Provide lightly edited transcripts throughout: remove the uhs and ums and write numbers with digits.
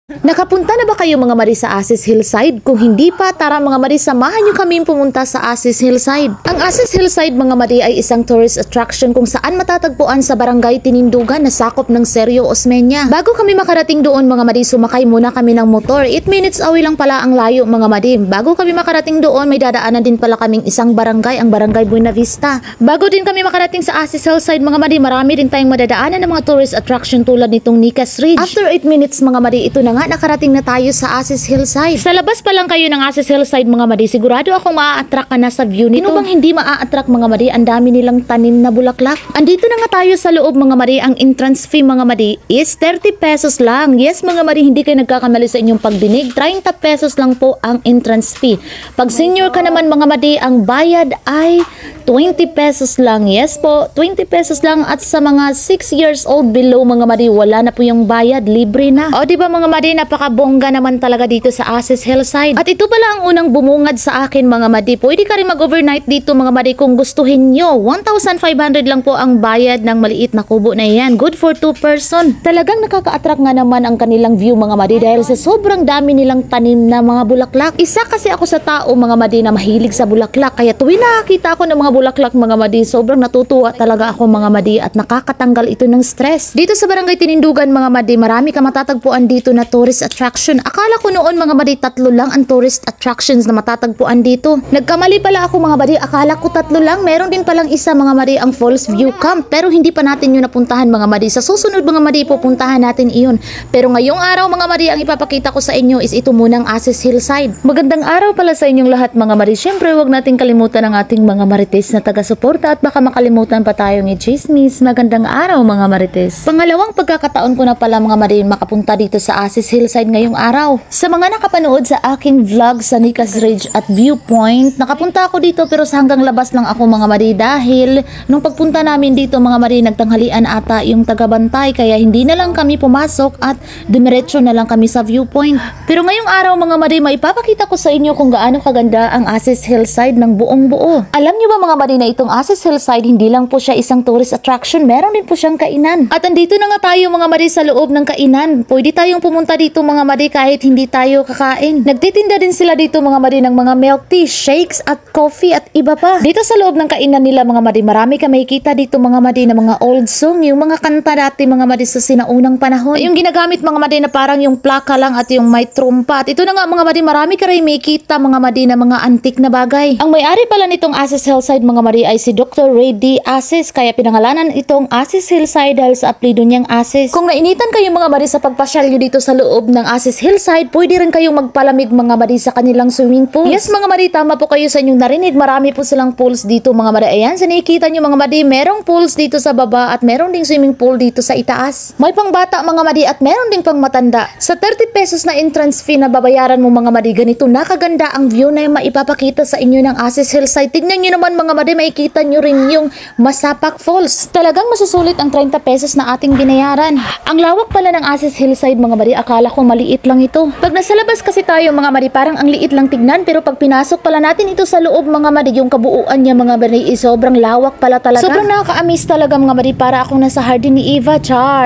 Nakapunta na ba kayo mga Mari sa Asis Hillside? Kung hindi pa, tara mga Mari, samahan nyo kami pumunta sa Asis Hillside. Ang Asis Hillside mga Mari ay isang tourist attraction kung saan matatagpuan sa Barangay Tinindugan na sakop ng Seryo, Osmeña. Bago kami makarating doon mga Mari, sumakay muna kami ng motor. 8 minutes away lang pala ang layo mga Mari. Bago kami makarating doon, may dadaanan din pala kaming isang barangay, ang Barangay Buena Vista. Bago din kami makarating sa Asis Hillside mga Mari, marami din tayong madadaanan ng mga tourist attraction tulad nitong Nicas Ridge. After 8 minutes mga Mari, ito na nga, nakarating na tayo sa Asis Hillside. Sa labas pa lang kayo ng Asis Hillside mga Mari, sigurado akong maa-attract ka na sa view nito. Sino bang hindi maa-attract mga Mari? Ang dami nilang tanim na bulaklak. Andito na nga tayo sa loob mga Mari. Ang entrance fee mga Mari is 30 pesos lang. Yes mga Mari, hindi kayo nagkakamali sa inyong pagdinig. 30 pesos lang po ang entrance fee. Pag senior ka naman mga Mari, ang bayad ay 20 pesos lang. Yes po, 20 pesos lang. At sa mga 6 years old below mga Mari, wala na po yung bayad, libre na. O diba mga Mari, napakabongga naman talaga dito sa Asis Hillside. At ito pala ang unang bumungad sa akin mga Mari. Pwede ka rin mag-overnight dito mga Mari kung gustuhin nyo. 1,500 lang po ang bayad ng maliit na kubo na yan. Good for 2 person. Talagang nakaka-attract nga naman ang kanilang view mga Mari dahil sa sobrang dami nilang tanim na mga bulaklak. Isa kasi ako sa tao mga Mari na mahilig sa bulaklak. Kaya tuwing nakakita ako ng mga bulaklak mga Mari, sobrang natutuwa talaga ako mga Mari at nakakatanggal ito ng stress. Dito sa Barangay Tinindugan mga Mari, marami ka matatagpuan dito na tourist attraction. Akala ko noon mga Mari, 3 lang ang tourist attractions na matatagpuan dito. Nagkamali pala ako mga Mari, akala ko 3 lang. Meron din palang isa mga Mari, ang Falls View Camp. Pero hindi pa natin yun napuntahan mga Mari. Sa susunod mga Mari, pupuntahan natin iyon. Pero ngayong araw mga Mari, ang ipapakita ko sa inyo is ito munang Asis Hillside. Magandang araw pala sa inyong lahat mga Mari. Siyempre, huwag nating kalimutan ang ating mga Marites na taga-suporta at baka makalimutan pa tayong i-chismis. Magandang araw mga Marites. Pangalawang pagkakataon ko na pala mga Mari makapunta dito sa Asis Hillside ngayong araw. Sa mga nakapanood sa aking vlog sa Nicas Ridge at Viewpoint, nakapunta ako dito pero sa hanggang labas lang ako mga Mari dahil nung pagpunta namin dito mga Mari, nagtanghalian ata yung tagabantay kaya hindi na lang kami pumasok at dumiretso na lang kami sa Viewpoint. Pero ngayong araw mga Mari, maipapakita ko sa inyo kung gaano kaganda ang Asis Hillside ng buong buo. Alam niyo ba mga Mari na itong Asis Hillside hindi lang po siya isang tourist attraction, meron din po siyang kainan. At andito na nga tayo mga Mari sa loob ng kainan. Pwede tayong pumunta dito mga Mari kahit hindi tayo kakain. Nagtitinda din sila dito mga Mari ng mga milk tea, shakes at coffee at iba pa. Dito sa loob ng kainan nila mga Mari, marami ka makikita dito mga Mari na mga old song, yung mga kanta dati mga Mari sa sinaunang panahon. Yung ginagamit mga Mari na parang yung plaka lang at yung may trumpa. At ito na nga mga Mari, marami ka rin makikita mga Mari na mga antik na bagay. Ang may-ari pala nitong Asis Hillside mga Mari ay si Dr. Ray D. Asis, kaya pinangalanan itong Asis Hillside dahil sa apelido niyang Asis. Kung nainitan kayo mga Mari sa pagpasyal nyo dito sa loob ng Asis Hillside, pwede rin kayong magpalamig mga Mari sa kanilang swimming pool. Yes mga Mari, tama po kayo sa inyong narinig. Marami po silang pools dito mga Mari. Ayan, sa nakikita nyo mga Mari, merong pools dito sa baba at meron ding swimming pool dito sa itaas. May pang bata mga Mari at meron ding pang matanda. Sa 30 pesos na entrance fee na babayaran mo mga Mari, ganito nakaganda ang view na yung maipapakita sa inyo ng Asis Hillside. Tignan nyo naman mga Mari, makikita nyo rin yung Masapak Falls. Talagang masusulit ang 30 pesos na ating binayaran. Ang lawak pala ng Asis Hillside mga Mari, akala ko maliit lang ito. Pag nasa labas kasi tayo mga Mari, parang ang liit lang tignan, pero pag pinasok pala natin ito sa loob mga Mari, yung kabuuan niya mga Mari, sobrang lawak pala talaga. Sobrang nakaka-amaze talaga mga Mari, para akong nasa Hardin ni Eva.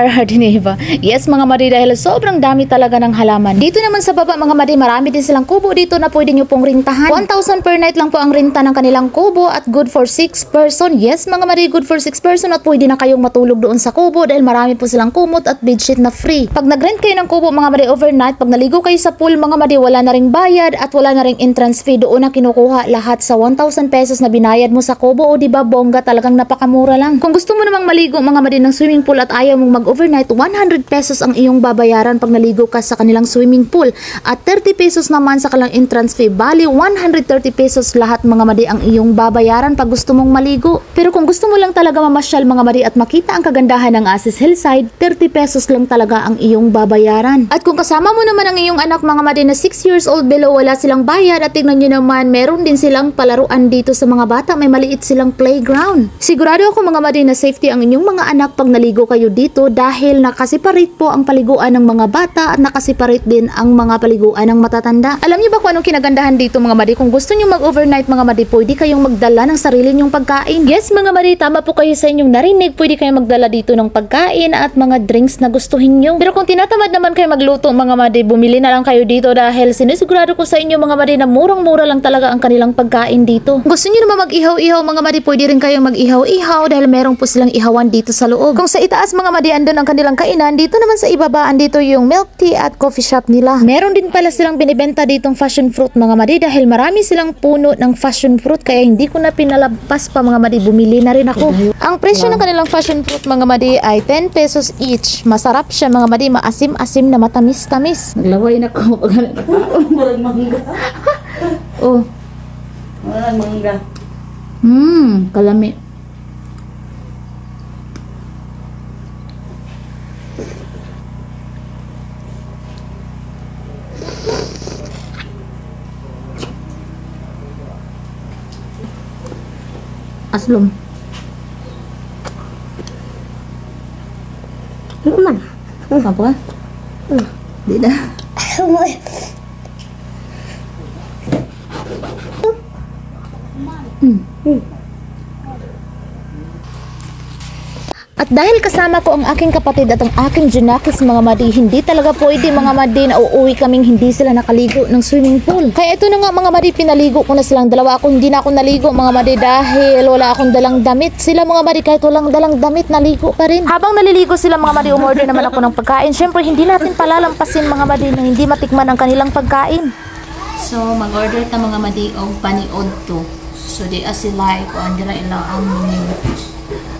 Hardin ni Eva. Yes mga Mari, dahil sobrang dami talaga ng halaman. Dito naman sa baba mga Mari, marami din silang kubo dito na pwede nyo pong rintahan. 1,000 per night lang po ang renta ng kanilang kubo at good for 6 person. Yes mga Mari, good for 6 person at pwede na kayong matulog doon sa kubo dahil marami po silang kumot at bedsheet na free. Pag nag-rent kayo ng kubo mga Mari overnight, pag naligo kayo sa pool mga Mari, wala na ring bayad at wala na ring entrance fee. Doon na kinukuha lahat sa 1,000 pesos na binayad mo sa kubo. O diba bongga, talagang napakamura lang. Kung gusto mo namang maligo mga Mari ng swimming pool at ayaw mong mag-overnight, 100 pesos ang iyong babayaran pag naligo ka sa kanilang swimming pool at 30 pesos naman sa kanilang entrance fee. Bali 130 pesos lahat mga Mari ang iyong babayaran pag gusto mong maligo. Pero kung gusto mo lang talaga mamasyal mga Mari at makita ang kagandahan ng Asis Hillside, 30 pesos lang talaga ang iyong babayaran. At kung kasama mo naman ang iyong anak mga Mari na 6 years old below, wala silang bayad at tignan nyo naman, meron din silang palaruan dito sa mga bata, may maliit silang playground. Sigurado ako mga Mari na safety ang inyong mga anak pag naligo kayo dito dahil nakasiparate po ang paliguan ng mga bata at nakasiparate din ang mga paliguan ng matatanda. Alam niyo ba kung anong kinagandahan dito mga Mari? Kung gusto niyo mag-overnight mga Mari, pwede kayong magdala ng sarili niyong pagkain. Yes mga Mari, tama po kayo sa inyong narinig, pwede kayong magdala dito ng pagkain at mga drinks na gustuhin nyo. Pero kung tinatamad naman kayo magluto mga madi, bumili na lang kayo dito dahil sinisigurado ko sa inyo mga madi na murang-mura lang talaga ang kanilang pagkain dito. Gusto niyo naman mag-ihaw-ihaw mga madi, pwede rin kayong mag-ihaw-ihaw dahil meron po silang ihawan dito sa loob. Kung sa itaas mga madi andun ang kanilang kainan, dito naman sa ibaba andito yung milk tea at coffee shop nila. Meron din pala silang binibenta ditong passion fruit mga madi dahil marami silang puno ng passion fruit kaya hindi ko na pinalabas pa mga madi, bumili na rin ako. Ang presyo ng kanilang passion fruit mga madi ay 10 pesos each. Masarap siya mga madi, maasim-asim na matamis-tamis. Naglaway na ko pag murag mangga. Oh. Murag mangga. Kalami. Aslom. Ano man? Apa ka? Di na. At dahil kasama ko ang aking kapatid at ang aking junakis mga madi, hindi talaga pwede mga madi na uuwi kaming hindi sila nakaligo ng swimming pool. Kaya ito na nga mga madi, pinaligo ko na silang dalawa. Ako hindi na ako naligo mga madi dahil wala akong dalang damit. Sila mga madi kahit walang dalang damit, naligo pa rin. Habang naliligo sila mga madi, umorder naman ako ng pagkain. Siyempre hindi natin palalampasin mga madi na hindi matikman ang kanilang pagkain. So, mag-order ta mga madi og paniod to. So, di sila kung andira ilang ang menu.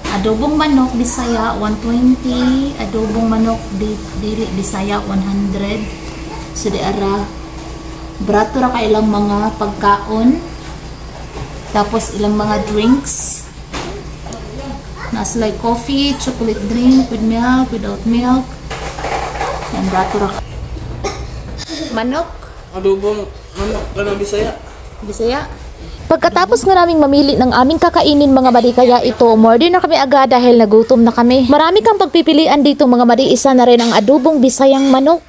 Adobong manok Bisaya 120, adobong manok dili Bisaya 100. So, di ara brato ra ka ilang mga pagkaon. Tapos ilang mga drinks. Nas like coffee, chocolate drink with milk, without milk. Yan brato ra. Manok Adobong manok kana Bisaya. Bisaya. Pagkatapos nga naming mamili ng aming kakainin mga madi, kaya ito, umorder na kami agad dahil nagutom na kami. Marami kang pagpipilian dito mga madi, isa na rin ang adobong Bisayang manok.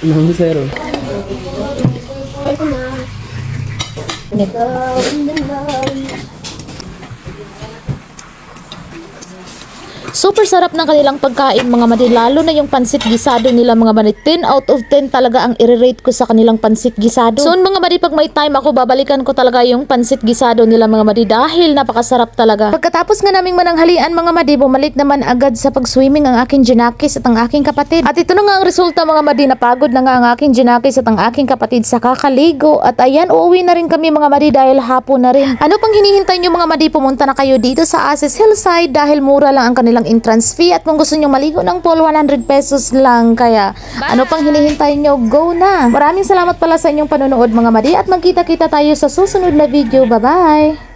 Nang Bisaya. Super sarap ng kanilang pagkain mga madi, lalo na yung pansit gisado nila mga madi. 10 out of 10 talaga ang i-rate ko sa kanilang pansit gisado. Soon mga madi, pag may time ako, babalikan ko talaga yung pansit gisado nila mga madi dahil napakasarap talaga. Pagkatapos nga naming mananghalian mga madi, bumalik naman agad sa pag-swimming ang aking junakis at ang aking kapatid. At ito na nga ang resulta mga madi, napagod na nga ang aking junakis at ang aking kapatid sa kakaligo. At ayan, uuwi na rin kami mga madi dahil hapon na rin. Ano pang hinihintay nyo mga madi, pumunta na kayo dito sa Aces Hillside dahil mura lang ang kanilang entrance fee at kung gusto nyo maligo ng pool 100 pesos lang, kaya ano pang hinihintay nyo, go na. Maraming salamat pala sa inyong panonood mga madi at magkita-kita tayo sa susunod na video. Bye bye.